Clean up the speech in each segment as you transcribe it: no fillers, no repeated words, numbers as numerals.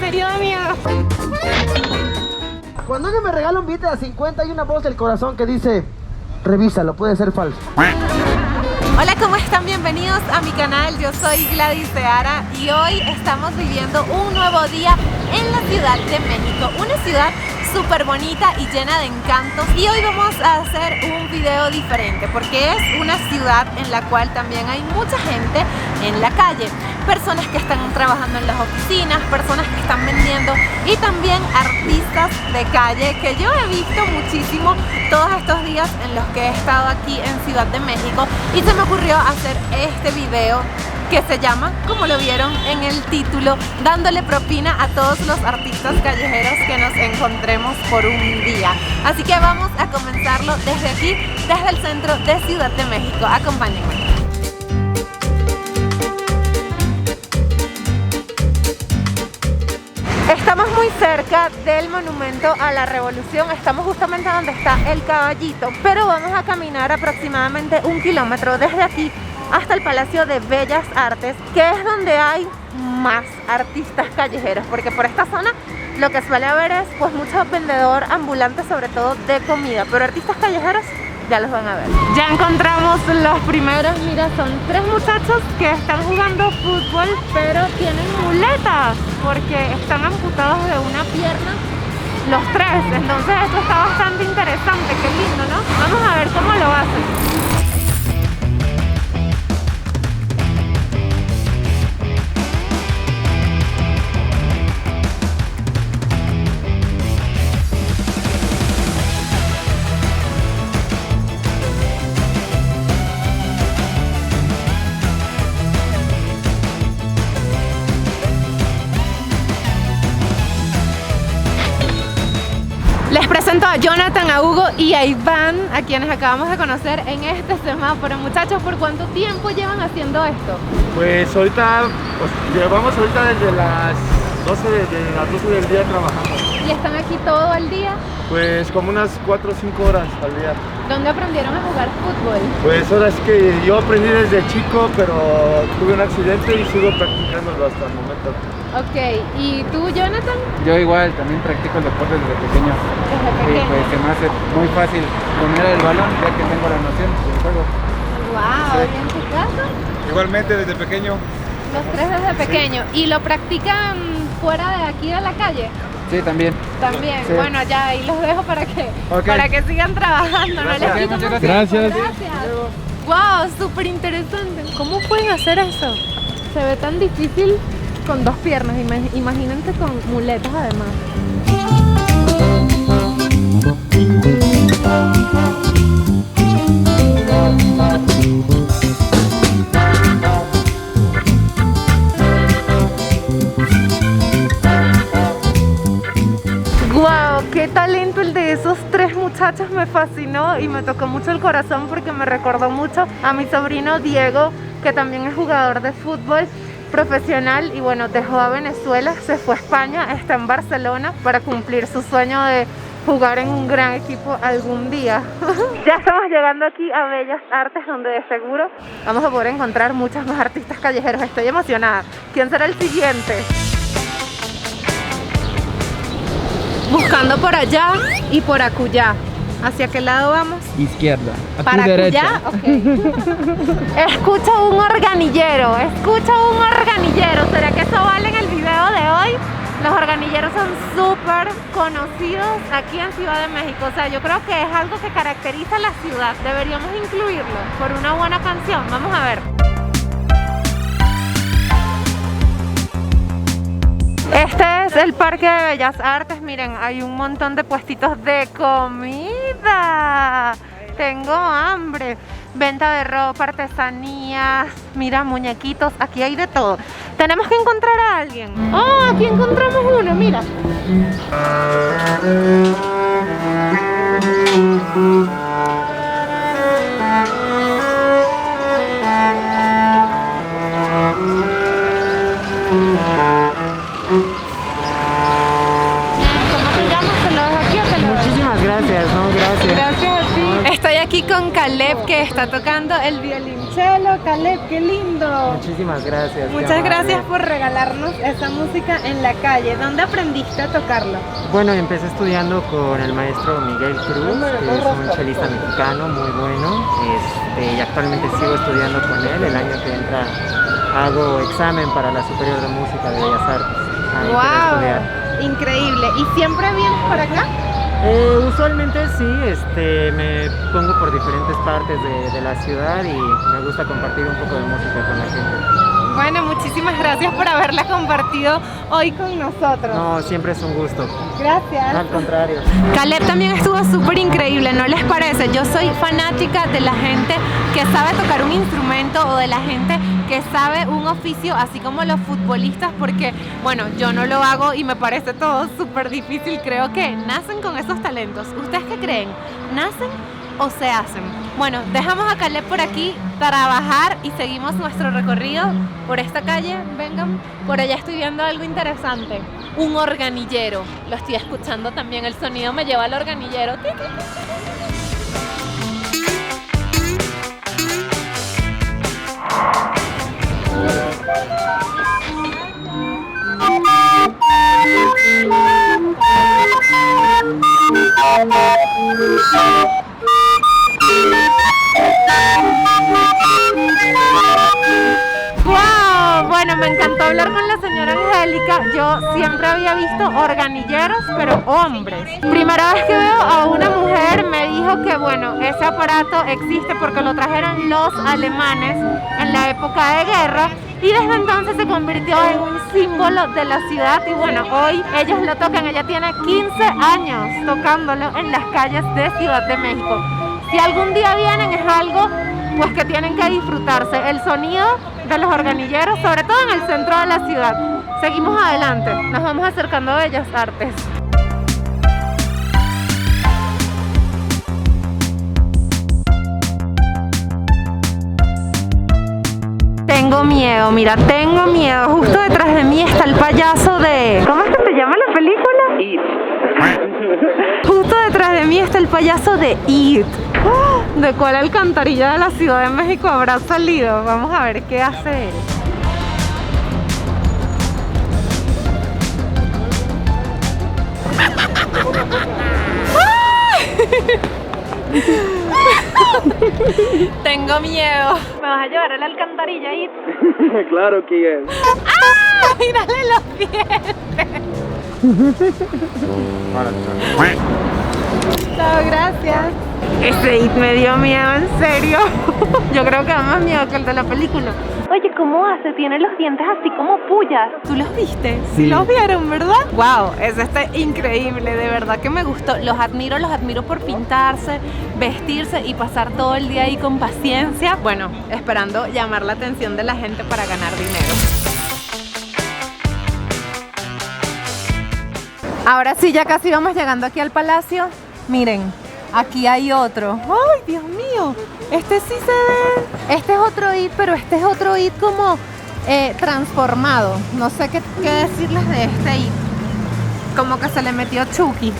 serio da miedo. Cuando alguien me regala un billete de 50 hay una voz del corazón que dice: revísalo, puede ser falso. Hola, ¿cómo están? Bienvenidos a mi canal. Yo soy Gladys Seara y hoy estamos viviendo un nuevo día en la Ciudad de México. Una ciudad súper bonita y llena de encantos. Y hoy vamos a hacer un video diferente porque es una ciudad en la cual también hay mucha gente en la calle. Personas que están trabajando en las oficinas, personas que están vendiendo y también artistas de calle que yo he visto muchísimo todos estos días en los que he estado aquí en Ciudad de México, y se me ocurrió hacer este video que se llama, como lo vieron en el título, dándole propina a todos los artistas callejeros que nos encontremos por un día. Así que vamos a comenzarlo desde aquí, desde el centro de Ciudad de México. Acompáñenme. Estamos muy cerca del Monumento a la Revolución, estamos justamente donde está el Caballito, pero vamos a caminar aproximadamente 1 kilómetro desde aquí hasta el Palacio de Bellas Artes, que es donde hay más artistas callejeros, porque por esta zona lo que suele haber es pues mucho vendedor ambulante, sobre todo de comida, pero artistas callejeros ya los van a ver. Ya encontramos los primeros, mira, son 3 muchachos que están jugando fútbol, pero tienen muletas porque están amputados de una pierna los 3, entonces esto está bastante interesante, qué lindo, ¿no? Vamos a ver cómo lo hacen. Les presento a Jonathan, a Hugo y a Iván, a quienes acabamos de conocer en este semáforo. Muchachos, ¿por cuánto tiempo llevan haciendo esto? Pues ahorita, llevamos ahorita desde las 12 del día trabajando. ¿Y están aquí todo el día? Pues como unas 4 o 5 horas al día. ¿Dónde aprendieron a jugar fútbol? Pues ahora es que yo aprendí desde chico, pero tuve un accidente y sigo practicándolo hasta el momento. Ok, ¿y tú, Jonathan? Yo igual, también practico el deporte desde pequeño. Desde Y pequeño. pues se me hace muy fácil poner el balón ya que tengo la noción del juego. Wow, Sí. ¿y en tu caso? Igualmente desde pequeño. Los 3 desde pequeño. ¿Y lo practican fuera de aquí de la calle? Sí, también. También. Sí. Bueno, ya ahí los dejo para que, Ok. para que sigan trabajando. No les Gracias. quito Muchas más gracias. tiempo. Gracias. Wow, súper interesante. ¿Cómo pueden hacer eso? Se ve tan difícil con 2 piernas. Imagínense con muletas además. ¡Wow! ¡Qué talento el de esos 3 muchachos! Me fascinó y me tocó mucho el corazón porque me recordó mucho a mi sobrino Diego, que también es jugador de fútbol profesional y bueno, dejó a Venezuela, se fue a España, está en Barcelona para cumplir su sueño de jugar en un gran equipo algún día. Ya estamos llegando aquí a Bellas Artes, donde de seguro vamos a poder encontrar muchos más artistas callejeros. Estoy emocionada. ¿Quién será el siguiente? Buscando por allá y por acullá. ¿Hacia qué lado vamos? Izquierda. A tu ¿Para derecha. acullá? Ok. Escucho un organillero, ¿Será que eso vale en el video de hoy? Los organilleros son súper conocidos aquí en Ciudad de México. O sea, yo creo que es algo que caracteriza a la ciudad. Deberíamos incluirlo por una buena canción. Vamos a ver. Este es el Parque de Bellas Artes. Miren, hay un montón de puestitos de comida. Tengo hambre. Venta de ropa, artesanías, mira, muñequitos, aquí hay de todo. Tenemos que encontrar a alguien. Oh, aquí encontramos uno, mira. ¿Cómo te llamas? ¿Te lo dejo aquí o te lo dejo? Muchísimas gracias, ¿no? Gracias. Gracias a ti. Estoy aquí con Caleb, que está tocando el violonchelo. Caleb, qué lindo. Muchísimas gracias. Muchas gracias por regalarnos esa música en la calle. ¿Dónde aprendiste a tocarlo? Bueno, empecé estudiando con el maestro Miguel Cruz, que es un chelista mexicano muy bueno, y actualmente sigo estudiando con él. El año que entra hago examen para la Superior de Música de Bellas Artes. Ahí quiero estudiar. Increíble. ¿Y siempre vienes por acá? Usualmente sí, me pongo por diferentes partes de la ciudad y me gusta compartir un poco de música con la gente. Bueno, muchísimas gracias por haberla compartido hoy con nosotros. No, siempre es un gusto. Gracias. Al contrario. Caleb también estuvo súper increíble, ¿no les parece? Yo soy fanática de la gente que sabe tocar un instrumento o de la gente que sabe un oficio, así como los futbolistas, porque, bueno, yo no lo hago y me parece todo súper difícil. Creo que nacen con esos talentos. ¿Ustedes qué creen? ¿Nacen o se hacen? Bueno, dejamos a Caleb por aquí para bajar y seguimos nuestro recorrido por esta calle. Vengan, por allá estoy viendo algo interesante. Un organillero. Lo estoy escuchando también, el sonido me lleva al organillero. ¡Wow! Bueno, me encantó hablar con la señora Angélica. Yo siempre había visto organilleros, pero hombres. Primera vez que veo a una mujer, me dijo que, bueno, ese aparato existe porque lo trajeron los alemanes en la época de guerra y desde entonces se convirtió en un símbolo de la ciudad y bueno, hoy ellos lo tocan. Ella tiene 15 años tocándolo en las calles de Ciudad de México. Si algún día vienen, es algo pues que tienen que disfrutarse, el sonido de los organilleros, sobre todo en el centro de la ciudad. Seguimos adelante, nos vamos acercando a Bellas Artes. Tengo miedo, mira, tengo miedo. Justo detrás de mí está el payaso de... ¿Cómo es que se llama la película? It. Justo detrás de mí está el payaso de It. ¿De cuál alcantarilla de la Ciudad de México habrá salido? Vamos a ver qué hace él. Tengo miedo. ¿Me vas a llevar a la alcantarilla, It? Claro que es. ¡Ah! ¡Mírale los dientes! Chao, gracias. Ese It me dio miedo, en serio. Yo creo que da más miedo que el de la película. Oye, ¿cómo hace? Tiene los dientes así como pullas. ¿Tú los viste? Sí, los vieron, ¿verdad? Wow, ese está increíble, de verdad que me gustó. Los admiro por pintarse, vestirse y pasar todo el día ahí con paciencia. Bueno, esperando llamar la atención de la gente para ganar dinero. Ahora sí, ya casi vamos llegando aquí al palacio. Miren, aquí hay otro. ¡Ay, Dios mío! Este sí se ve. Este es otro It, pero este es otro It como transformado. No sé qué decirles de este It. Como que se le metió Chucky.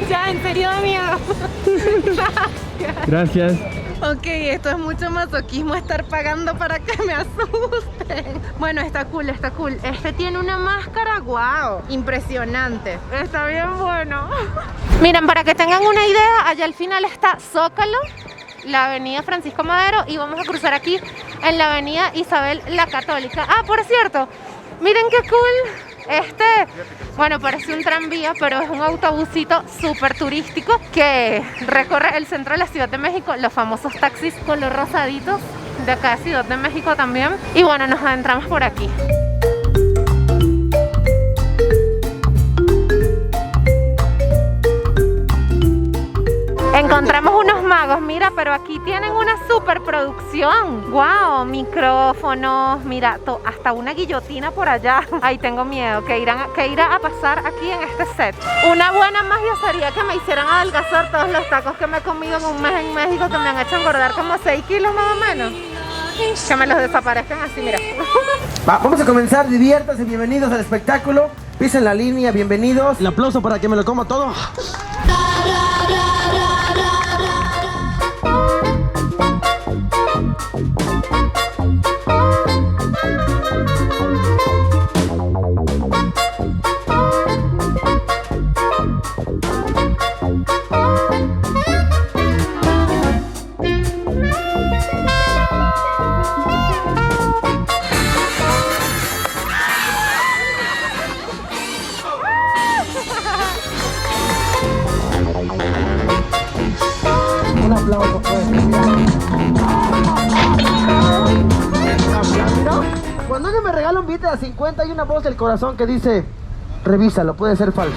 Ya, en serio da miedo. Gracias. Ok, esto es mucho masoquismo, estar pagando para que me asusten. Bueno, está cool, está cool. Este tiene una máscara, wow, impresionante. Está bien bueno. Miren, para que tengan una idea, allá al final está Zócalo, la avenida Francisco Madero, y vamos a cruzar aquí en la avenida Isabel la Católica. Ah, por cierto, miren qué cool. Bueno, parece un tranvía, pero es un autobusito súper turístico que recorre el centro de la Ciudad de México, los famosos taxis color rosaditos de acá de Ciudad de México también. Y bueno, nos adentramos por aquí. Encontramos unos magos, mira, pero aquí tienen una super producción. Wow, micrófonos, mira, hasta una guillotina por allá. Ay, tengo miedo, ¿qué irá a pasar aquí en este set? Una buena magia sería que me hicieran adelgazar todos los tacos que me he comido en un mes en México, que me han hecho engordar como 6 kilos más o menos. Que me los desaparezcan así, mira. Vamos a comenzar, diviértanse, bienvenidos al espectáculo. Pisen la línea, bienvenidos. El aplauso para que me lo coma todo. Un aplauso, pues. Cuando alguien me regala un billete de 50 hay una voz del corazón que dice: revísalo, puede ser falso.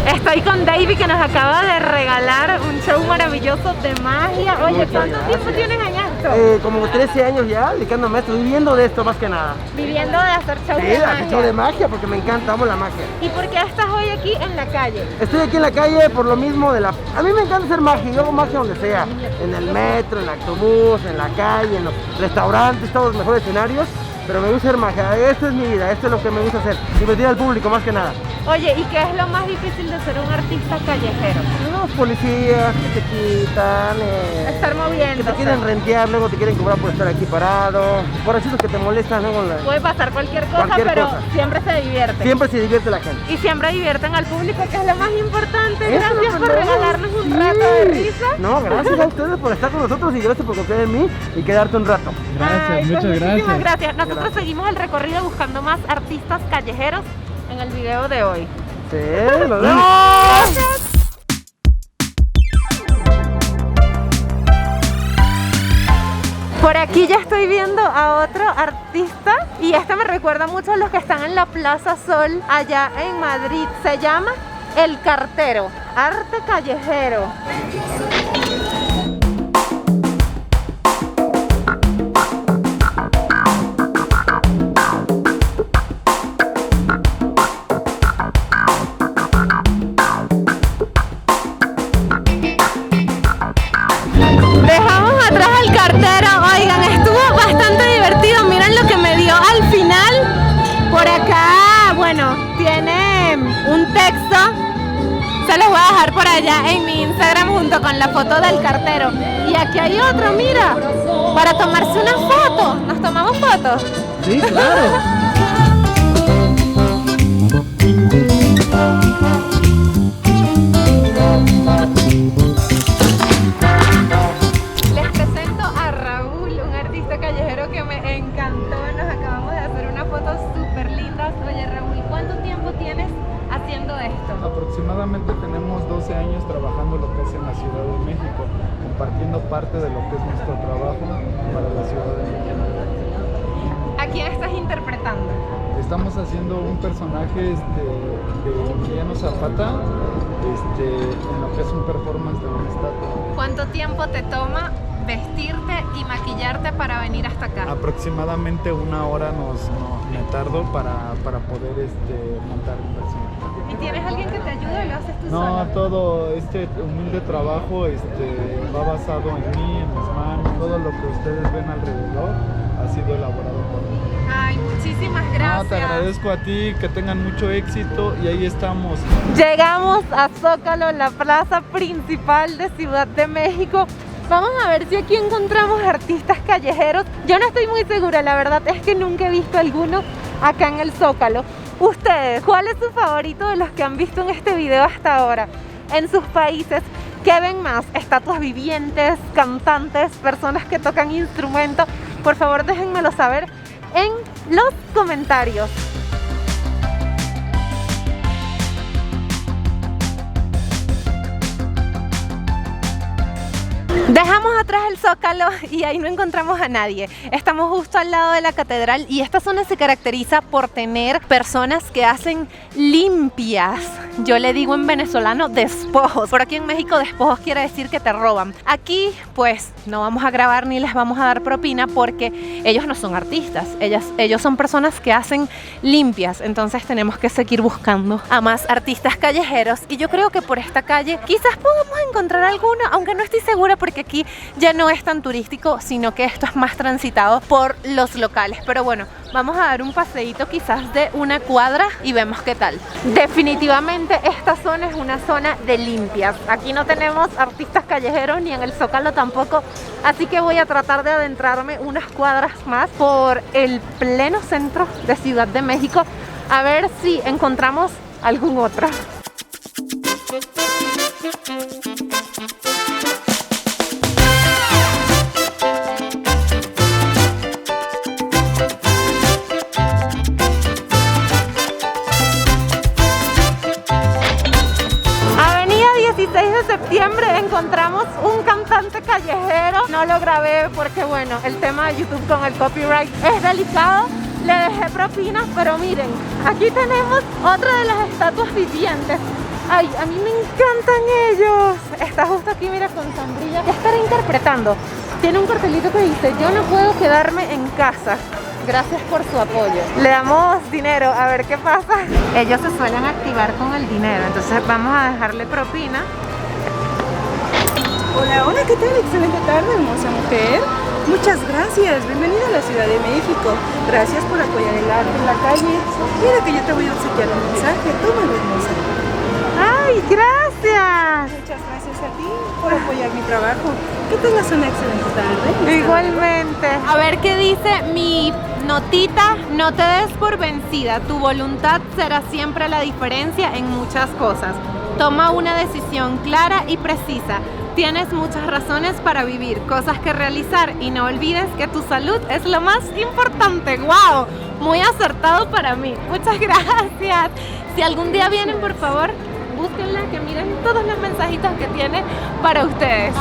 Estoy con David, que nos acaba de regalar un show maravilloso de magia. Oye, ¿cuánto tiempo tienes en esto? Como 13 años ya, dedicándome a esto, viviendo de esto más que nada. Viviendo de hacer show Sí, de hacer magia. show de magia porque me encanta, amo la magia. ¿Y por qué estás hoy aquí en la calle? Estoy aquí en la calle por lo mismo de la... A mí me encanta hacer magia, yo hago magia donde sea. En el metro, en el autobús, en la calle, en los restaurantes, todos los mejores escenarios. Pero me gusta hacer magia, esto es mi vida, esto es lo que me gusta hacer. Divertir al público más que nada. Oye, ¿y qué es lo más difícil de ser un artista callejero? Los policías que te quitan, Estar moviendo. que te quieren rentear, luego te quieren cobrar por estar aquí parado, borrachitos que te molestan, luego Puede pasar cualquier cosa, Cualquier pero cosa. siempre se divierte. siempre se divierte la gente. Y siempre divierten al público, que es lo más importante. Eso Gracias es por lo regalarnos un sí. rato de risa. No, gracias a ustedes por estar con nosotros y gracias por confiar en mí y quedarte un rato. Ay, pues muchísimas gracias. Nosotros Gracias. seguimos el recorrido buscando más artistas callejeros en el video de hoy. Sí, nos vemos. Gracias. Por aquí ya estoy viendo a otro artista y este me recuerda mucho a los que están en la Plaza Sol allá en Madrid. Se llama El Cartero, arte callejero. Dejamos atrás al cartero. Oigan, estuvo bastante divertido. Miren lo que me dio al final. Por acá, bueno, tiene un texto. Se los voy a dejar por allá en mi Instagram junto con la foto del cartero. Y aquí hay otro, mira, para tomarse una foto. ¿Nos tomamos fotos? Sí, claro. Les presento a Raúl, un artista callejero que me encantó. Nos acabamos de hacer unas fotos súper lindas. Oye, Raúl, ¿cuánto tiempo tienes haciendo esto? Aproximadamente tenemos 12 años trabajando lo que es en la Ciudad de México, compartiendo parte de lo que es nuestro trabajo para la Ciudad de México. ¿A quién estás interpretando? Estamos haciendo un personaje de Emiliano Zapata, en lo que es un performance de una estatua. ¿Cuánto tiempo te toma vestirte y maquillarte para venir hasta acá? Aproximadamente una hora me tardo para poder montar el personaje. ¿Y tienes alguien que te ayude o lo haces tú No, solo? todo este humilde trabajo va basado en mí, en mis manos. Todo lo que ustedes ven alrededor ha sido elaborado por mí. Ay, muchísimas No, gracias. te agradezco a ti, que tengan mucho éxito y ahí estamos. Llegamos a Zócalo, la plaza principal de Ciudad de México. Vamos a ver si aquí encontramos artistas callejeros. Yo no estoy muy segura, la verdad es que nunca he visto alguno acá en el Zócalo. Ustedes, ¿cuál es su favorito de los que han visto en este video hasta ahora? En sus países, ¿qué ven más? ¿Estatuas vivientes, cantantes, personas que tocan instrumentos? Por favor, déjenmelo saber en los comentarios. Dejamos atrás el Zócalo y ahí no encontramos a nadie. Estamos justo al lado de la catedral y esta zona se caracteriza por tener personas que hacen limpias. Yo le digo en venezolano despojos. Por aquí en México despojos quiere decir que te roban. Aquí pues no vamos a grabar ni les vamos a dar propina porque ellos no son artistas. Ellos son personas que hacen limpias. Entonces tenemos que seguir buscando a más artistas callejeros y yo creo que por esta calle quizás podamos encontrar alguno, aunque no estoy segura porque porque aquí ya no es tan turístico, sino que esto es más transitado por los locales. Pero bueno, vamos a dar un paseíto quizás de una cuadra y vemos qué tal. Definitivamente esta zona es una zona de limpias. Aquí no tenemos artistas callejeros ni en el Zócalo tampoco, así que voy a tratar de adentrarme unas cuadras más por el pleno centro de Ciudad de México a ver si encontramos algún otro. Avenida 16 de septiembre encontramos un cantante callejero. No lo grabé porque bueno, el tema de YouTube con el copyright es delicado. Le dejé propinas, pero miren, aquí tenemos otra de las estatuas vivientes. Ay, a mí me encantan ellos. Está justo aquí, mira, con sombrilla. ¿Qué estará interpretando? Tiene un cartelito que dice: yo no puedo quedarme en casa. Gracias por su apoyo. Le damos dinero, a ver qué pasa. Ellos se suelen activar con el dinero, entonces vamos a dejarle propina. Hola, hola, ¿qué tal? Excelente tarde, hermosa mujer. Muchas gracias, bienvenida a la Ciudad de México. Gracias por apoyar el arte en la calle. Mira que yo te voy a obsequiar un mensaje. Tómalo, hermosa. ¡Ay, gracias! Muchas gracias a ti por apoyar mi trabajo. Que tengas una excelente tarde. Igualmente. A ver qué dice mi notita. No te des por vencida. Tu voluntad será siempre la diferencia en muchas cosas. Toma una decisión clara y precisa. Tienes muchas razones para vivir, cosas que realizar y no olvides que tu salud es lo más importante. ¡Wow! Muy acertado para mí. Muchas gracias. Si algún día vienen, por favor, búsquenla, que miren todos los mensajitos que tiene para ustedes.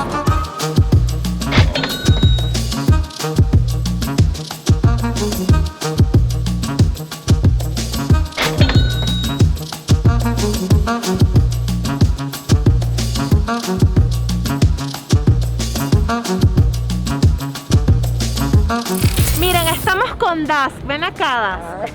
Miren, estamos con Das, ven acá, Das,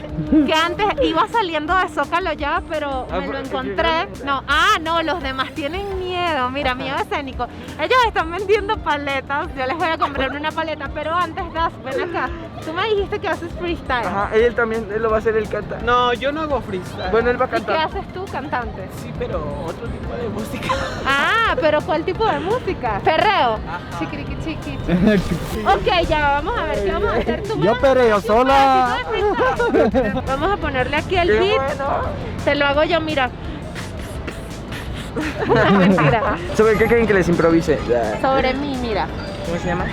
que antes iba saliendo de Zócalo ya, pero me lo encontré. No, los demás tienen miedo, mira, miedo escénico. Ellos están vendiendo paletas, yo les voy a comprar una paleta, pero antes, Das, ven acá. Tú me dijiste que haces freestyle. Ajá, él también, él lo va a hacer, él canta. No, yo no hago freestyle. Bueno, él va a ¿Y qué cantar. haces tú, cantante? Sí, pero otro tipo de música. Ah, pero ¿cuál tipo de música? Perreo. Chiquiriqui chiqui. Ok, ya, vamos a ver qué vamos a hacer. Tú me Yo vas a hacer perreo un sola. pedacito de freestyle. Vamos a ponerle aquí el Qué beat. bueno. Te lo hago yo, mira. Mentira. ¿Sobre qué quieren que les improvise? Sobre mí, mira. ¿Cómo se llama?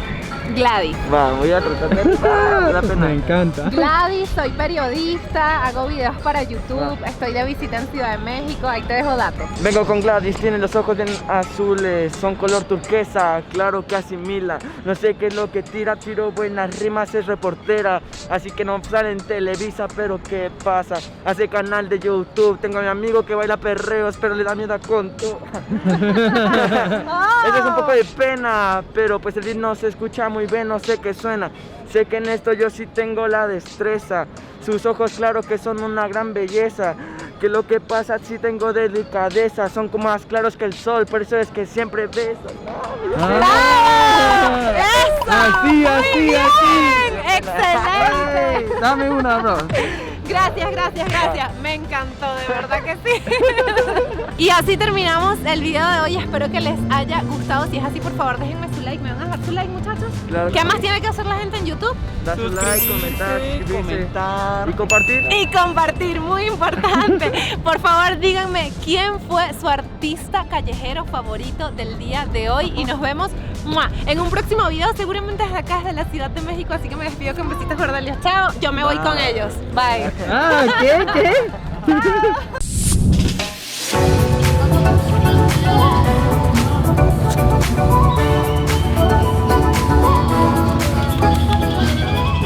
Gladys. Va, voy a tratar de... Me da pena. Me encanta. Gladys, soy periodista, hago videos para YouTube, estoy de visita en Ciudad de México, ahí te dejo datos. Vengo con Gladys, tiene los ojos bien azules, son color turquesa, claro que asimila. No sé qué es lo que tira, tiro buenas rimas, es reportera, así que no sale en Televisa, pero ¿qué pasa? Hace canal de YouTube, tengo a mi amigo que baila perreos, pero le da miedo a conto. Eso es un poco de pena, pero pues el beat no se escucha muy bien, no sé qué suena. Sé que en esto yo sí tengo la destreza. Sus ojos claro que son una gran belleza. Que lo que pasa sí tengo delicadeza. Son como más claros que el sol, por eso es que siempre beso. ¡Bravo! ¡Eso! Así, ¡Muy así, bien! así. ¡Excelente! Dame una, bro. Gracias, gracias, gracias. Me encantó, de verdad que sí. Y así terminamos el video de hoy. Espero que les haya gustado. Si es así, por favor, déjenme su like. ¿Me van a dejar su like, muchachos? Claro ¿Qué que más sí. tiene que hacer la gente en YouTube? Da su like, comentar, suscribirse comentar. y compartir. Y compartir, muy importante. Por favor, díganme quién fue su artista callejero favorito del día de hoy. Y nos vemos en un próximo video, seguramente desde acá, desde la Ciudad de México. Así que me despido con besitos gordelios. Chao, yo me voy con ellos. Bye. ¿Qué?